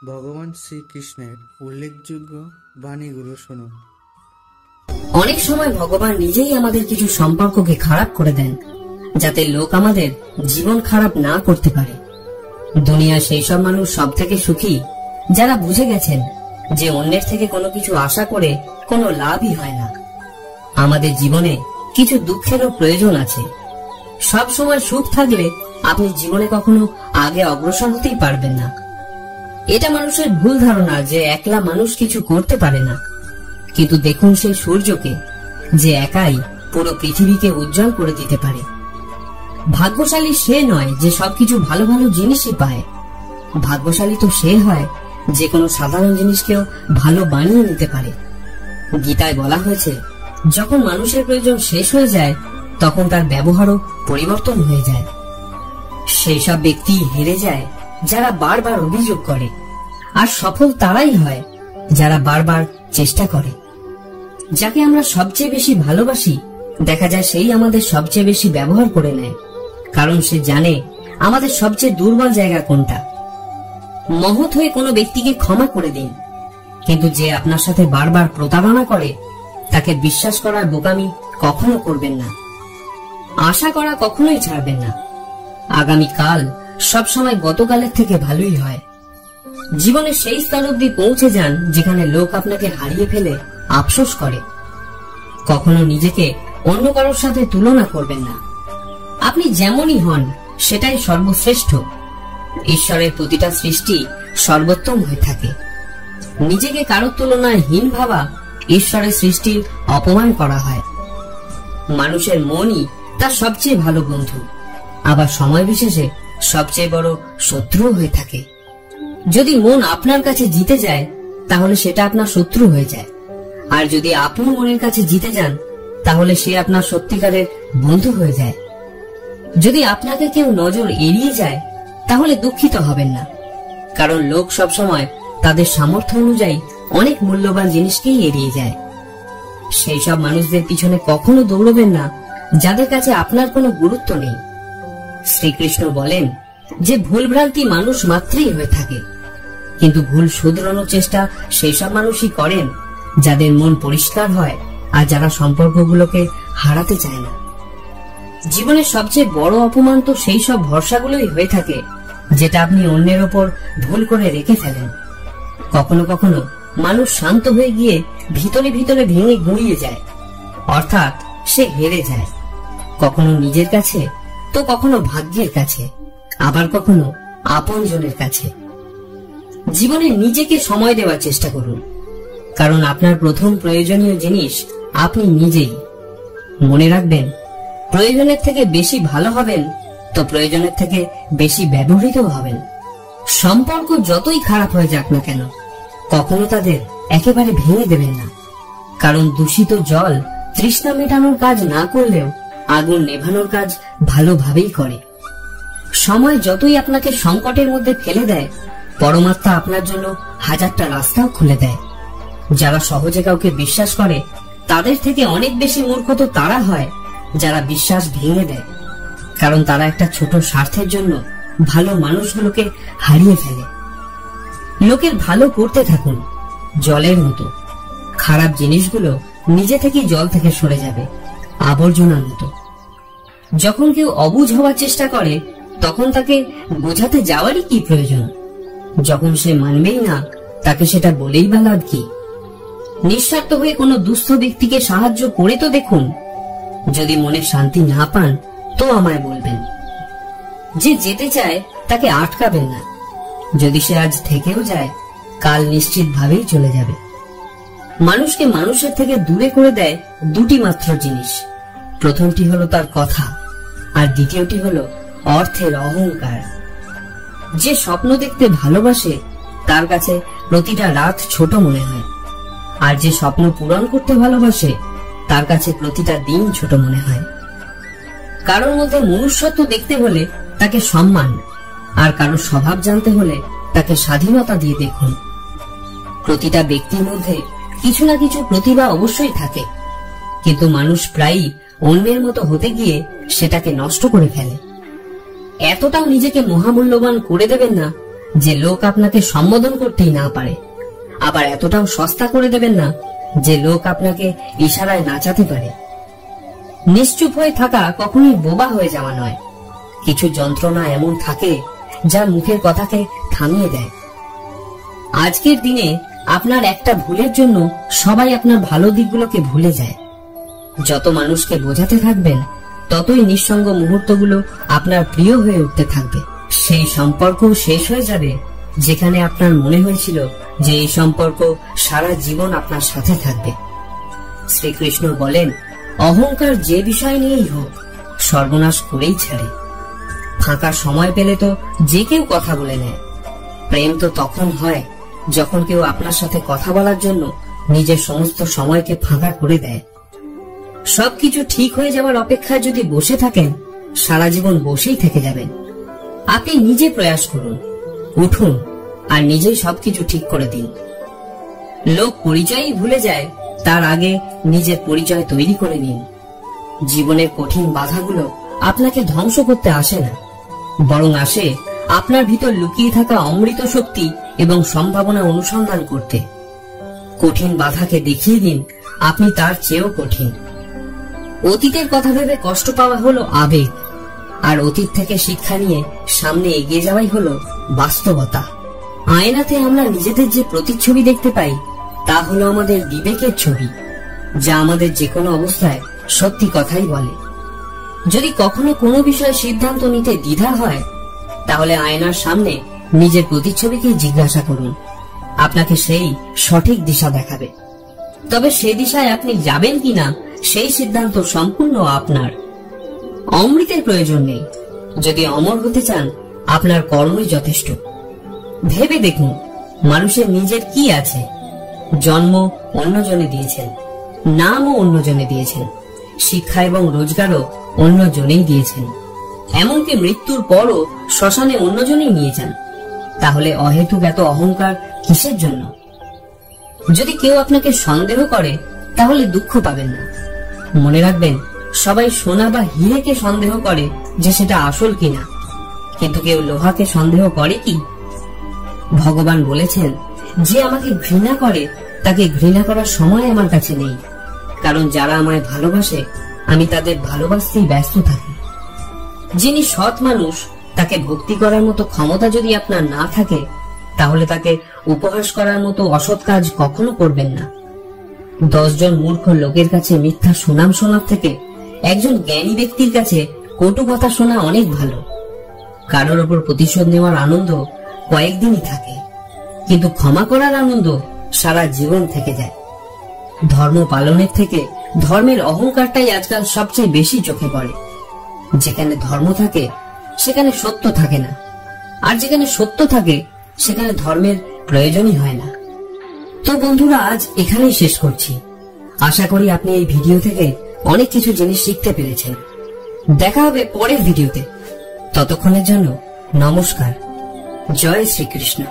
ভগবান শ্রীকৃষ্ণের উল্লেখযোগ্য বাণীগুলো শুনুন। অনেক সময় ভগবান নিজেই আমাদের কিছু সম্পর্ককে খারাপ করে দেন, যাতে লোক আমাদের জীবন খারাপ না করতে পারে। দুনিয়া সেই সব মানুষ সব থেকে সুখী যারা বুঝে গেছেন যে অন্যের থেকে কোনো কিছু আশা করে কোনো লাভই হয় না। আমাদের জীবনে কিছু দুঃখেরও প্রয়োজন আছে। সব সময় সুখ থাকলে আপনি জীবনে কখনো আগে অগ্রসর হতেই পারবেন না। এটা মানুষের ভুল ধারণা যে একলা মানুষ কিছু করতে পারে না। কিন্তু দেখুন সেই সূর্যকে, যে একাই পুরো পৃথিবীকে উজ্জ্বল করে দিতে পারে। ভাগ্যশালী সে নয় যে সবকিছু ভালো ভালো জিনিসই পায়। ভাগ্যশালী তো সে হয় যে কোনো সাধারণ জিনিসকেও ভালো বানিয়ে নিতে পারে। গীতায় বলা হয়েছে, যখন মানুষের প্রয়োজন শেষ হয়ে যায় তখন তার ব্যবহারও পরিবর্তন হয়ে যায়। সেই সব ব্যক্তি হেরে যায় যারা বারবার অভিযোগ করে, আর সফল তারাই হয় যারা বারবার চেষ্টা করে। যাকে আমরা সবচেয়ে বেশি ভালোবাসি দেখা যায় সেই আমাদের সবচেয়ে বেশি ব্যবহার করে নেয়, কারণ সে জানে আমাদের সবচেয়ে দুর্বল জায়গা কোনটা। মহৎ হয়ে কোনো ব্যক্তিকে ক্ষমা করে দিন, কিন্তু যে আপনার সাথে বারবার প্রতারণা করে তাকে বিশ্বাস করার বোকামি কখনো করবেন না। আশা করা কখনোই ছাড়বেন না। আগামীকাল সবসময় গতকালের থেকে ভালোই হয়। জীবনের সেই স্তর অব্দি পৌঁছে যান যেখানে লোক আপনাকে হারিয়ে ফেলে আফসোস করে। কখনো নিজেকে অন্য কারোর সাথে তুলনা করবেন না। আপনি যেমনই হন সেটাই সর্বশ্রেষ্ঠ। ঈশ্বরের প্রতিটা সৃষ্টি সর্বোত্তম হয়ে থাকে। নিজেকে কারোর তুলনায় হীন ভাবা ঈশ্বরের সৃষ্টির অপমান করা হয়। মানুষের মনই তার সবচেয়ে ভালো বন্ধু, আবার সময় বিশেষে সবচেয়ে বড় শত্রু হয়ে থাকে। যদি মন আপনার কাছে জিতে যায় তাহলে সেটা আপনার শত্রু হয়ে যায়, আর যদি আপনি মনের কাছে জিতে যান তাহলে সে আপনার সত্যিকারের বন্ধু হয়ে যায়। যদি আপনাকে কেউ নজর এড়িয়ে যায় তাহলে দুঃখিত হবেন না, কারণ লোক সবসময় তাদের সামর্থ্য অনুযায়ী অনেক মূল্যবান জিনিসকেই এড়িয়ে যায়। সেই সব মানুষদের পিছনে কখনো দৌড়বেন না যাদের কাছে আপনার কোনো গুরুত্ব নেই। শ্রীকৃষ্ণ বলেন যে ভুলভ্রান্তি মানুষ মাত্রই হয়ে থাকে, কিন্তু ভুল শুধরানোর চেষ্টা সেই সব মানুষই করেন যাদের মন পরিষ্কার হয় আর যারা সম্পর্কগুলোকে হারাতে চায় না। জীবনের সবচেয়ে বড় অপমান তো সেই সব ভরসাগুলোই হয়ে থাকে যেটা আপনি অন্যের ওপর ভুল করে রেখে ফেলেন। কখনো কখনো মানুষ শান্ত হয়ে গিয়ে ভিতরে ভিতরে ভেঙে গুঁড়িয়ে যায়, অর্থাৎ সে হেরে যায়। কখনো নিজের কাছে তো কখনো ভাগ্যের কাছে, আবার কখনো আপনজনের কাছে। জীবনে নিজেকে সময় দেওয়ার চেষ্টা করুন, কারণ আপনার প্রথম প্রয়োজনীয় জিনিস আপনি নিজেই। মনে রাখবেন, প্রয়োজনের থেকে বেশি ভালো হবেন তো প্রয়োজনের থেকে বেশি ব্যবহৃত হবেন। সম্পর্ক যতই খারাপ হয়ে যাক না কেন কখনো তাদের একেবারে ভেঙে দেবেন না, কারণ দূষিত জল তৃষ্ণা মেটানোর কাজ না করলেও আগুন নেভানোর কাজ ভালোভাবেই করে। সময় যতই আপনাকে সংকটের মধ্যে ফেলে দেয়, পরমাত্মা আপনার জন্য হাজারটা রাস্তাও খুলে দেয়। যারা সহজে কাউকে বিশ্বাস করে তাদের থেকে অনেক বেশি মূর্খ তো তারা হয় যারা বিশ্বাস ভেঙে দেয়, কারণ তারা একটা ছোট স্বার্থের জন্য ভালো মানুষগুলোকে হারিয়ে ফেলে। লোকের ভালো করতে থাকুন, জলের মতো। খারাপ জিনিসগুলো নিজে থেকেই জল থেকে সরে যাবে, আবর্জনার মতো। যখন কেউ অবুঝ হওয়ার চেষ্টা করে তখন তাকে বোঝাতে যাওয়ারই কি প্রয়োজন? যখন সে মানবেই না তাকে সেটা বলেই বা লাভ কি? নিঃস্বার্থ হয়ে কোনো দুস্থ ব্যক্তিকে সাহায্য করে তো দেখুন। যদি মনে শান্তি না পান তো আমায় বলবেন। যে যেতে চায় তাকে আটকাবেন না। যদি সে আজ থেকেও যায় কাল নিশ্চিতভাবেই চলে যাবে। মানুষকে মানুষের থেকে দূরে করে দেয় দুটি মাত্র জিনিস। প্রথমটি হলো তার কথা, আর দ্বিতীয়টি হলো অর্থের অহংকার। যে স্বপ্ন দেখতে ভালোবাসে তার কাছে প্রতিটা রাত ছোট মনে হয়, আর যে স্বপ্ন পূরণ করতে ভালোবাসে তার কাছে প্রতিটা দিন ছোট মনে হয়। কারোর মধ্যে মনুষ্যত্ব দেখতে হলে তাকে সম্মান, আর কারোর স্বভাব জানতে হলে তাকে স্বাধীনতা দিয়ে দেখুন। প্রতিটা ব্যক্তির মধ্যে কিছু না কিছু প্রতিভা অবশ্যই থাকে, কিন্তু মানুষ প্রায়ই অন্যের মতো হতে গিয়ে সেটাকে নষ্ট করে ফেলে। এতটাও নিজেকে মহামূল্যবান করে দেবেন না যে লোক আপনাকে সম্বোধন করতেই না পারে, আবার এতটাও সস্তা করে দেবেন না যে লোক আপনাকে ইশারায় নাচাতে পারে। নিশ্চুপ হয়ে থাকা কখনোই বোবা হয়ে যাওয়া নয়। কিছু যন্ত্রণা এমন থাকে যা মুখের কথাকে থামিয়ে দেয়। আজকের দিনে আপনার একটা ভুলের জন্য সবাই আপনার ভালো দিকগুলোকে ভুলে যায়। যত মানুষকে বোঝাতে থাকবেন ততই নিঃসঙ্গ মুহূর্তগুলো আপনার প্রিয় হয়ে উঠতে থাকবে। সেই সম্পর্ক শেষ হয়ে যাবে যেখানে আপনার মনে হয়েছিল যে এই সম্পর্ক সারা জীবন আপনার সাথে থাকবে। শ্রীকৃষ্ণ বলেন, অহংকার যে বিষয় নিয়েই হোক সর্বনাশ করেই ছাড়ে। ফাঁকা সময় পেলে তো যে কেউ কথা বলে নেয়। প্রেম তো তখন হয় যখন কেউ আপনার সাথে কথা বলার জন্য নিজের সমস্ত সময়কে ফাঁকা করে দেয়। সবকিছু ঠিক হয়ে যাওয়ার অপেক্ষায় যদি বসে থাকেন, সারা জীবন বসেই থেকে যাবেন। আপনি নিজে প্রয়াস করুন, উঠুন আর নিজেই সবকিছু ঠিক করে দিন। লোক পরিচয়ই ভুলে যায়, তার আগে নিজের পরিচয় তৈরি করে নিন। জীবনের কঠিন বাধাগুলো আপনাকে ধ্বংস করতে আসে না, বরং আসে আপনার ভিতর লুকিয়ে থাকা অমৃত শক্তি এবং সম্ভাবনা অনুসন্ধান করতে। কঠিন বাধাকে দেখিয়ে দিন আপনি তার চেয়েও কঠিন। অতীতের কথা ভেবে কষ্ট পাওয়া হলো আবেগ, আর অতীত থেকে শিক্ষা নিয়ে সামনে এগিয়ে যাওয়াই হলো বাস্তবতা। আয়নাতে আমরা নিজেদের যে প্রতিচ্ছবি দেখতে পাই তা হলো আমাদের বিবেকের ছবি, যা আমাদের যে কোনো অবস্থায় সত্যি কথাই বলে। যদি কখনো কোনো বিষয়ে সিদ্ধান্ত নিতে দ্বিধা হয়, তাহলে আয়নার সামনে নিজের প্রতিচ্ছবিকে জিজ্ঞাসা করুন, আপনাকে সেই সঠিক দিশা দেখাবে। তবে সে দিশায় আপনি যাবেন কিনা সেই সিদ্ধান্ত সম্পূর্ণ আপনার। অমৃতের প্রয়োজন নেই, যদি অমর হতে চান আপনার কর্মই যথেষ্ট। ভেবে দেখুন, মানুষের নিজের কি আছে? জন্ম অন্যজনে দিয়েছেন, নামও অন্যজনে দিয়েছেন, শিক্ষা এবং রোজগারও অন্যজনেই দিয়েছেন, এমনকি মৃত্যুর পরও শ্মশানে অন্যজনেই নিয়ে যান। তাহলে অহেতুক এত অহংকার কিসের জন্য? যদি কেউ আপনাকে সন্দেহ করে তাহলে দুঃখ পাবেন না। মনে রাখবেন, সবাই সোনা বা হীরেকে সন্দেহ করে যে সেটা আসল কিনা, কিন্তু কেউ লোহাকে সন্দেহ করে কি? ভগবান বলেছেন, যে আমাকে ঘৃণা করে তাকে ঘৃণা করার সময় আমার কাছে নেই, কারণ যারা আমায় ভালোবাসে আমি তাদের ভালোবাসতেই ব্যস্ত থাকি। যিনি সৎ মানুষ তাকে ভক্তি করার মতো ক্ষমতা যদি আপনার না থাকে, তাহলে তাকে উপহাস করার মতো অসৎ কাজ কখনো করবেন না। 10 জন মূর্খ লোকের কাছে মিথ্যা সুনাম শোনার থেকে একজন জ্ঞানী ব্যক্তির কাছে কটু কথা শোনা অনেক ভালো। কারোর ওপর প্রতিশোধ নেওয়ার আনন্দ কয়েকদিনই থাকে, কিন্তু ক্ষমা করার আনন্দ সারা জীবন থেকে যায়। ধর্ম পালনের থেকে ধর্মের অহংকারটাই আজকাল সবচেয়ে বেশি চোখে পড়ে। যেখানে ধর্ম থাকে সেখানে সত্য থাকে না, আর যেখানে সত্য থাকে সেখানে ধর্মের প্রয়োজনই হয় না। তো বন্ধুরা, আজ এখানেই শেষ করছি। আশা করি আপনি এই ভিডিও থেকে অনেক কিছু জিনিস শিখতে পেরেছেন। দেখা হবে পরের ভিডিওতে। ততক্ষণের জন্য নমস্কার। জয় শ্রীকৃষ্ণ।